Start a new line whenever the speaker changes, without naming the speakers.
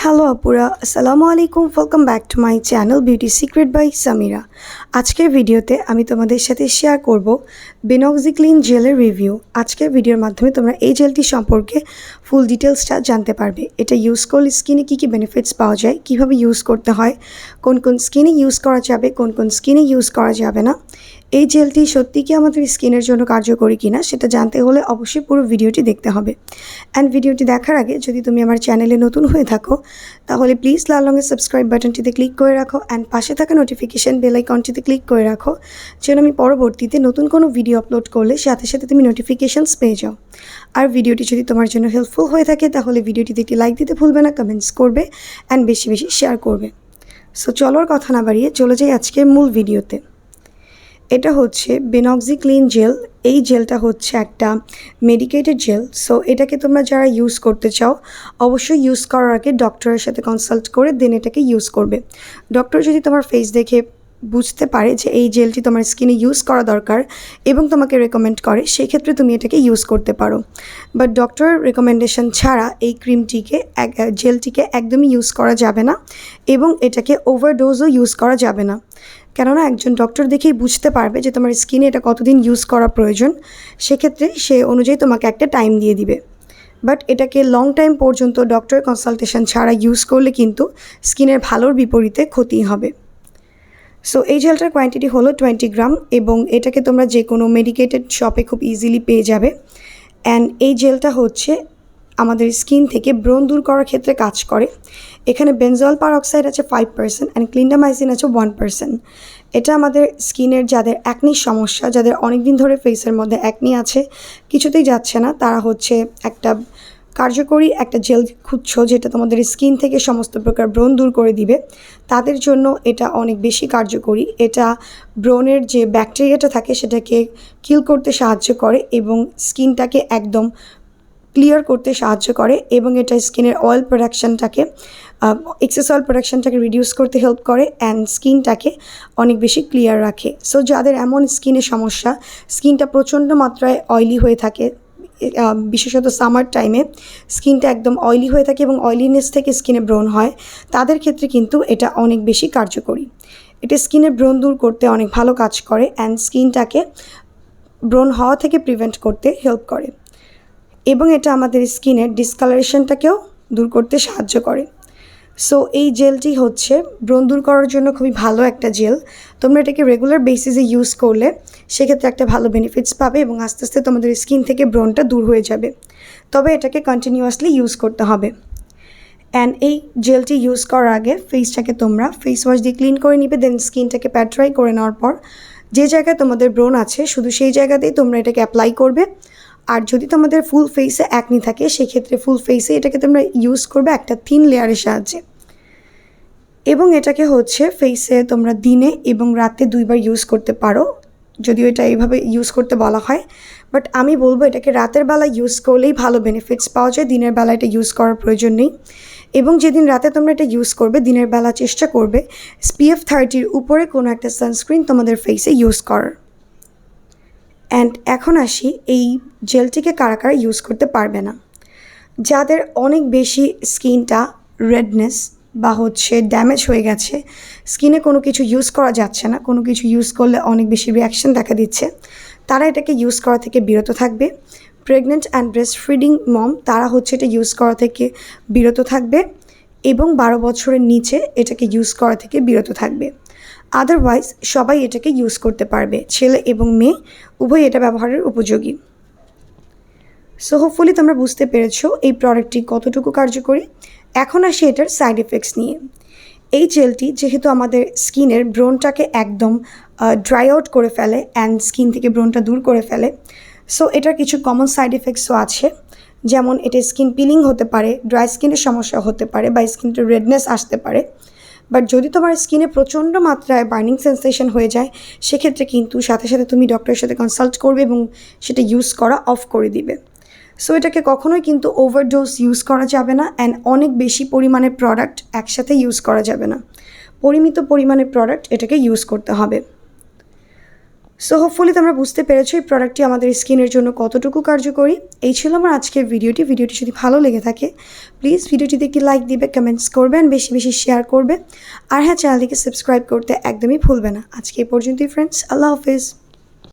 Hello আপুরা, আসসালামু আলাইকুম। Welcome back to my channel beauty secret by Samira. আজকের ভিডিওতে আমি তোমাদের সাথে শেয়ার করব benoxiclin জেলের রিভিউ। আজকের ভিডিওর মাধ্যমে তোমরা এই জেলটি সম্পর্কে ফুল ডিটেলসটা জানতে পারবে। এটা ইউজ করলে স্কিনে কী কী বেনিফিটস পাওয়া যায়, কীভাবে ইউজ করতে হয়, কোন কোন স্কিনে ইউজ করা যাবে, কোন কোন স্কিনে ইউজ করা যাবে না, এই জেলটি সত্যি কি আমাদের স্কিনের জন্য কার্যকরী কিনা সেটা জানতে হলে অবশ্যই পুরো ভিডিওটি দেখতে হবে। অ্যান্ড ভিডিওটি দেখার আগে যদি তুমি আমার চ্যানেলে নতুন হয়ে থাকো তাহলে প্লিজ লাল রঙের সাবস্ক্রাইব বাটনটিতে ক্লিক করে রাখো অ্যান্ড পাশে থাকা নোটিফিকেশান বেল আইকনটিতে ক্লিক করে রাখো, যেন আমি পরবর্তীতে নতুন কোনো ভিডিও আপলোড করলে সাথে সাথে তুমি নোটিফিকেশানস পেয়ে যাও। আর ভিডিওটি যদি তোমার জন্য হেল্পফুল হয়ে থাকে তাহলে ভিডিওটিতে একটি লাইক দিতে ভুলবে না, কমেন্টস করবে অ্যান্ড বেশি বেশি শেয়ার করবে। সো চলোর কথা না বাড়িয়ে চলে যাই আজকের মূল ভিডিওতে। এটা হচ্ছে benoxiclin জেল। এই জেলটা হচ্ছে একটা মেডিকেটেড জেল। সো এটাকে তোমরা যারা ইউজ করতে চাও অবশ্যই ইউজ করার আগে ডক্টরের সাথে কনসাল্ট করে দেন এটাকে ইউজ করবে। ডক্টর যদি তোমার ফেস দেখে বুঝতে পারে যে এই জেলটি তোমার স্কিনে ইউজ করা দরকার এবং তোমাকে রেকমেন্ড করে, সেক্ষেত্রে তুমি এটাকে ইউজ করতে পারো। বাট ডক্টরের রেকমেন্ডেশন ছাড়া এই ক্রিমটিকে জেলটিকে একদমই ইউজ করা যাবে না এবং এটাকে ওভারডোজও ইউজ করা যাবে না, কেননা একজন ডক্টর দেখেই বুঝতে পারবে যে তোমার স্কিনে এটা কতদিন ইউজ করা প্রয়োজন, সেক্ষেত্রে সে অনুযায়ী তোমাকে একটা টাইম দিয়ে দিবে। বাট এটাকে লং টাইম পর্যন্ত ডক্টরের কনসালটেশন ছাড়া ইউজ করলে কিন্তু স্কিনের ভালোর বিপরীতে ক্ষতি হবে। সো এই জেলটার কোয়ান্টিটি হলো 20 গ্রাম এবং এটাকে তোমরা যে কোনো মেডিকেটেড শপে খুব ইজিলি পেয়ে যাবে। অ্যান্ড এই জেলটা হচ্ছে আমাদের স্কিন থেকে ব্রণ দূর করার ক্ষেত্রে কাজ করে। এখানে বেনজল পেরোক্সাইড আছে 5% অ্যান্ড ক্লিন্ডামাইসিন আছে 1%। এটা আমাদের স্কিনের যাদের অ্যাকনির সমস্যা, যাদের অনেক দিন ধরে ফেসের মধ্যে অ্যাকনি আছে, কিছুতেই যাচ্ছে না, তারা হচ্ছে একটা কার্যকরী একটা জেল খুঁজছো যেটা তোমাদের স্কিন থেকে সমস্ত প্রকার ব্রণ দূর করে দিবে, তাদের জন্য এটা অনেক বেশি কার্যকরী। এটা ব্রণের যে ব্যাকটেরিয়াটা থাকে সেটাকে কিল করতে সাহায্য করে এবং স্কিনটাকে একদম ক্লিয়ার করতে সাহায্য করে এবং এটা স্কিনের অয়েল প্রোডাকশানটাকে এক্সেস অয়েল প্রোডাকশানটাকে রিডিউস করতে হেল্প করে অ্যান্ড স্কিনটাকে অনেক বেশি ক্লিয়ার রাখে। সো যাদের এমন স্কিনের সমস্যা, স্কিনটা প্রচণ্ড মাত্রায় অয়েলি হয়ে থাকে, বিশেষত সামার টাইমে স্কিনটা একদম অয়েলি হয়ে থাকে এবং অয়েলিনেস থেকে স্কিনে ব্রণ হয়, তাদের ক্ষেত্রে কিন্তু এটা অনেক বেশি কার্যকরী। এটা স্কিনের ব্রণ দূর করতে অনেক ভালো কাজ করে অ্যান্ড স্কিনটাকে ব্রণ হওয়া থেকে প্রিভেন্ট করতে হেল্প করে এবং এটা আমাদের স্কিনের ডিসকালারেশনটাকেও দূর করতে সাহায্য করে। সো এই জেলটি হচ্ছে ব্রণ দূর করার জন্য খুবই ভালো একটা জেল। তোমরা এটাকে রেগুলার বেসিসে ইউজ করলে সেক্ষেত্রে একটা ভালো বেনিফিটস পাবে এবং আস্তে আস্তে তোমাদের স্কিন থেকে ব্রণটা দূর হয়ে যাবে। তবে এটাকে কন্টিনিউয়াসলি ইউজ করতে হবে। অ্যান্ড এই জেলটি ইউজ করার আগে ফেসটাকে তোমরা ফেস ওয়াশ দিয়ে ক্লিন করে নিবে, দেন স্কিনটাকে প্যাট ড্রাই করে নেওয়ার পর যে জায়গায় তোমাদের ব্রণ আছে শুধু সেই জায়গাতেই তোমরা এটাকে অ্যাপ্লাই করবে। আর যদি তোমাদের ফুল ফেসে অ্যাকনি থাকে সেক্ষেত্রে ফুল ফেসে এটাকে তোমরা ইউজ করবে একটা থিন লেয়ারের সাহায্যে এবং এটাকে হচ্ছে ফেসে তোমরা দিনে এবং রাতে 2 বার ইউজ করতে পারো, যদিও এটা এইভাবে ইউজ করতে বলা হয়। বাট আমি বলবো এটাকে রাতের বেলা ইউজ করলেই ভালো বেনিফিটস পাওয়া যায়, দিনের বেলা এটা ইউজ করার প্রয়োজন নেই। এবং যেদিন রাতে তোমরা এটা ইউজ করবে দিনের বেলা চেষ্টা করবে SPF 30 উপরে কোনো একটা সানস্ক্রিন তোমাদের ফেসে ইউজ করার। অ্যান্ড এখন আসি এই জেলটিকে কারা কারা ইউজ করতে পারবে না। যাদের অনেক বেশি স্কিনটা রেডনেস বা হচ্ছে ড্যামেজ হয়ে গেছে, স্কিনে কোনো কিছু ইউজ করা যাচ্ছে না, কোনো কিছু ইউজ করলে অনেক বেশি রিয়াকশন দেখা দিচ্ছে, তারা এটাকে ইউজ করা থেকে বিরত থাকবে। প্রেগনেন্ট অ্যান্ড ব্রেস্ট ফিডিং মম তারা হচ্ছে এটা ইউজ করা থেকে বিরত থাকবে এবং 12 বছরের নিচে এটাকে ইউজ করা থেকে বিরত থাকবে। আদারওয়াইজ সবাই এটাকে ইউজ করতে পারবে, ছেলে এবং মেয়ে উভয় এটা ব্যবহারের উপযোগী। সো হোপফুলি তোমরা বুঝতে পেরেছো এই প্রোডাক্টটি কতটুকু কার্যকরী। এখন আসি এটার সাইড এফেক্টস নিয়ে। এই জেলটি যেহেতু আমাদের স্কিনের ব্রণটাকে একদম ড্রাই আউট করে ফেলে অ্যান্ড স্কিন থেকে ব্রণটা দূর করে ফেলে, সো এটার কিছু কমন সাইড এফেক্টসও আছে, যেমন এটা স্কিন পিলিং হতে পারে, ড্রাই স্কিনের সমস্যা হতে পারে বা স্কিনটা রেডনেস আসতে পারে। বাট যদি তোমার স্কিনে প্রচণ্ড মাত্রায় বার্নিং সেন্সেশন হয়ে যায় সেক্ষেত্রে কিন্তু সাথে সাথে তুমি ডক্টরের সাথে কনসাল্ট করবে এবং সেটা ইউজ করা অফ করে দিবে। সো এটাকে কখনোই কিন্তু ওভারডোজ ইউজ করা যাবে না অ্যান্ড অনেক বেশি পরিমাণের প্রোডাক্ট একসাথে ইউজ করা যাবে না, পরিমিত পরিমাণের প্রোডাক্ট এটাকে ইউজ করতে হবে। সো হোপফুলি তোমরা বুঝতে পেরেছো এই প্রোডাক্টটি আমাদের স্কিনের জন্য কতটুকু কার্যকরী। এই ছিল আমার আজকের ভিডিওটি যদি ভালো লেগে থাকে প্লিজ ভিডিওটিতে একটি লাইক দিবে, কমেন্টস করবেন, বেশি বেশি শেয়ার করবে, আর হ্যাঁ চ্যানেলটিকে সাবস্ক্রাইব করতে একদমই ভুলবে না। আজকে এই পর্যন্তই ফ্রেন্ডস, আল্লাহ হাফেজ।